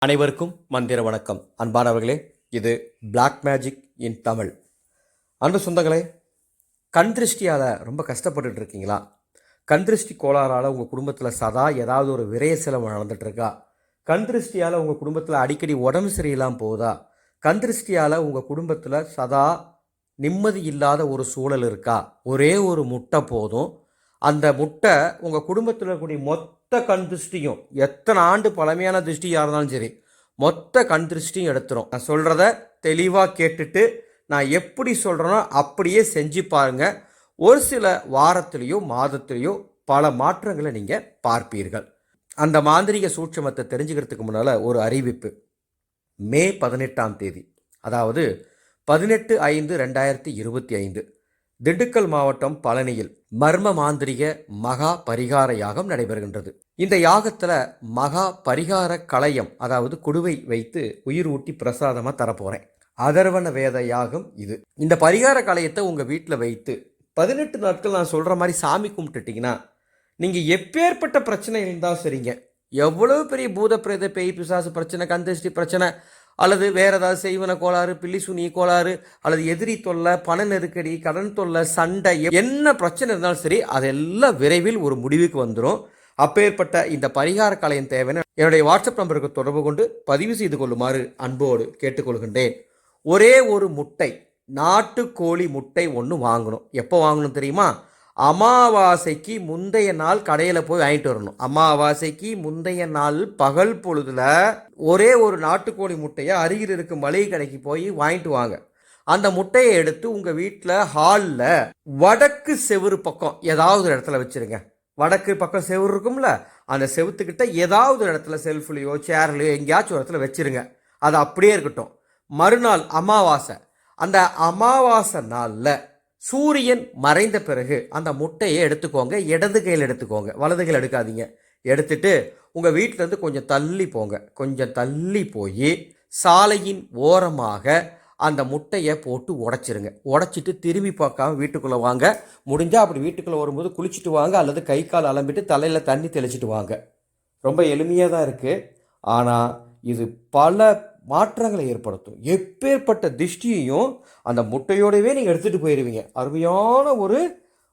அனைவருக்கும் மந்திர வணக்கம். அன்பானவர்களே, இது பிளாக் மேஜிக் இன் தமிழ். அன்பு சொந்தங்களே, கண் திருஷ்டியால் ரொம்ப கஷ்டப்பட்டுட்டு இருக்கீங்களா? கண் திருஷ்டி கோளாறால் உங்கள் குடும்பத்தில் சதா ஏதாவது ஒரு விரய செலவு நடந்துட்டுருக்கா? கண் திருஷ்டியால் உங்கள் குடும்பத்தில் அடிக்கடி உடம்பு சரியில்லாமல் போகுதா? கண் திருஷ்டியால் உங்கள் குடும்பத்தில் சதா நிம்மதி இல்லாத ஒரு சூழல் இருக்கா? ஒரே ஒரு முட்டை போதும். அந்த முட்டை உங்கள் குடும்பத்தில் இருக்கக்கூடிய மொத்த கண் திருஷ்டியும், எத்தனை ஆண்டு பழமையான திருஷ்டியாக இருந்தாலும் சரி, மொத்த கண் திருஷ்டியும் எடுத்துரும். நான் சொல்கிறத தெளிவாக கேட்டுட்டு நான் எப்படி சொல்கிறேனோ அப்படியே செஞ்சு பாருங்கள். ஒரு சில வாரத்திலேயோ மாதத்திலேயோ பல மாற்றங்களை நீங்கள் பார்ப்பீர்கள். அந்த மாந்திரிக சூட்சமத்தை தெரிஞ்சுக்கிறதுக்கு முன்னால் ஒரு அறிவிப்பு. மே 18ஆம் தேதி, அதாவது 18/5/2025 திண்டுக்கல் மாவட்டம் பழனியில் மர்ம மாந்திரிக மகா பரிகார யாகம் நடைபெறுகின்றது. இந்த யாகத்தில் மகா பரிகார கலயம், அதாவது குடுவை வைத்து உயிர் ஊட்டி பிரசாதமாக தரப்போகிறேன். அதர்வன வேத யாகம் இது. இந்த பரிகார கலயத்தை உங்கள் வீட்டில் வைத்து 18 நாட்கள் நான் சொல்கிற மாதிரி சாமி கும்பிட்டுட்டிங்கன்னா, நீங்கள் எப்பேற்பட்ட பிரச்சனை இருந்தால் சரிங்க, எவ்வளோ பெரிய பூத பிரேத பேய் பிசாசு பிரச்சனை, கந்திஷ்டி பிரச்சனை, அல்லது வேறு ஏதாவது செய்வன கோளாறு, பில்லி சுனி கோளாறு, அல்லது எதிரி தொல்லை, பண நெருக்கடி, கடன் தொல்லை, சண்டை, என்ன பிரச்சனை இருந்தாலும் சரி, அதெல்லாம் விரைவில் ஒரு முடிவுக்கு வந்துடும். அப்பேற்பட்ட இந்த பரிகார கலையின் தேவைன்னு என்னுடைய வாட்ஸ்அப் நம்பருக்கு தொடர்பு கொண்டு பதிவு செய்து கொள்ளுமாறு அன்போடு கேட்டுக்கொள்கின்றேன். ஒரே ஒரு முட்டை, நாட்டுக்கோழி முட்டை ஒன்று வாங்கணும். எப்போ வாங்கணும் தெரியுமா? அமாவாசைக்கு முந்தைய நாள் கடையில் போய் வாங்கிட்டு வரணும். அமாவாசைக்கு முந்தைய நாள் பகல் பொழுதுல ஒரே ஒரு நாட்டுக்கோழி முட்டையை அருகில் இருக்கும் மளிகை கடைக்கு போய் வாங்கிட்டு வாங்க. அந்த முட்டையை எடுத்து உங்கள் வீட்டில் ஹாலில் வடக்கு செவுறு பக்கம் ஏதாவது ஒரு இடத்துல வச்சுருங்க. வடக்கு பக்கம் செவுறு இருக்கும்ல, அந்த செவுத்துக்கிட்ட ஏதாவது ஒரு இடத்துல செல்ஃப்லையோ சேர்லையோ எங்கேயாச்சும் ஒரு இடத்துல வச்சுருங்க. அது அப்படியே இருக்கட்டும். மறுநாள் அமாவாசை, அந்த அமாவாசை நாளில் சூரியன் மறைந்த பிறகு அந்த முட்டையை எடுத்துக்கோங்க. இடது கையில் எடுத்துக்கோங்க, வலது கையில் எடுக்காதீங்க. எடுத்துட்டு உங்கள் வீட்டிலேருந்து கொஞ்சம் தள்ளி போங்க. கொஞ்சம் தள்ளி போய் சாலையின் ஓரமாக அந்த முட்டையை போட்டு உடைச்சிருங்க. உடைச்சிட்டு திரும்பி பார்க்காம வீட்டுக்குள்ளே வாங்க. முடிஞ்சால் அப்படி வீட்டுக்குள்ளே வரும்போது குளிச்சுட்டு வாங்க, அல்லது கை கால் அலம்பிட்டு தலையில் தண்ணி தெளிச்சிட்டு வாங்க. ரொம்ப எளிமையாக தான் இருக்குது, ஆனால் இது பல மாற்றங்களை ஏற்படுத்தும். எப்பேற்பட்ட திஷ்டியையும் அந்த முட்டையோடவே நீங்கள் எடுத்துகிட்டு போயிடுவீங்க. அருமையான ஒரு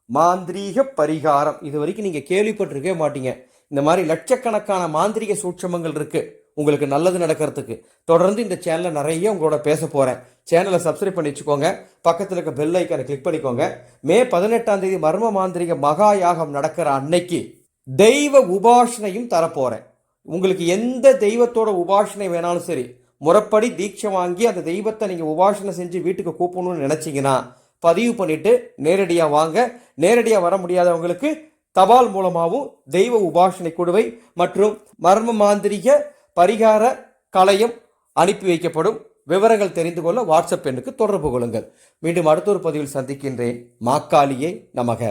மாந்திரீக பரிகாரம். இது வரைக்கும் நீங்கள் கேள்விப்பட்டிருக்கவே மாட்டீங்க. இந்த மாதிரி லட்சக்கணக்கான மாந்திரிக சூட்சமங்கள் இருக்குது உங்களுக்கு நல்லது நடக்கிறதுக்கு. தொடர்ந்து இந்த சேனலில் நிறைய உங்களோட பேச போகிறேன். சேனலை சப்ஸ்கிரைப் பண்ணி வச்சுக்கோங்க. பக்கத்தில் இருக்க பெல் ஐக்கானை கிளிக் பண்ணிக்கோங்க. மே 18ஆம் தேதி மர்ம மாந்திரிக மகா யாகம் நடக்கிற அன்னைக்கு தெய்வ உபாசனையும் தரப்போகிறேன். உங்களுக்கு எந்த தெய்வத்தோட உபாசனை வேணாலும் சரி, முறைப்படி தீட்சை வாங்கி அந்த தெய்வத்தை நீங்கள் உபாசனை செஞ்சு வீட்டுக்கு கூப்பிடணும்னு நினச்சிங்கன்னா பதிவு பண்ணிவிட்டு நேரடியாக வாங்க. நேரடியாக வர முடியாதவங்களுக்கு தபால் மூலமாகவும் தெய்வ உபாசனை குடுவை மற்றும் மர்ம மாந்திரிக பரிகார கலையம் அனுப்பி வைக்கப்படும். விவரங்கள் தெரிந்து கொள்ள வாட்ஸ்அப் எண்ணுக்கு தொடர்பு கொள்ளுங்கள். மீண்டும் அடுத்த ஒரு பதிவில் சந்திக்கின்றேன். மாக்காளியே நமக.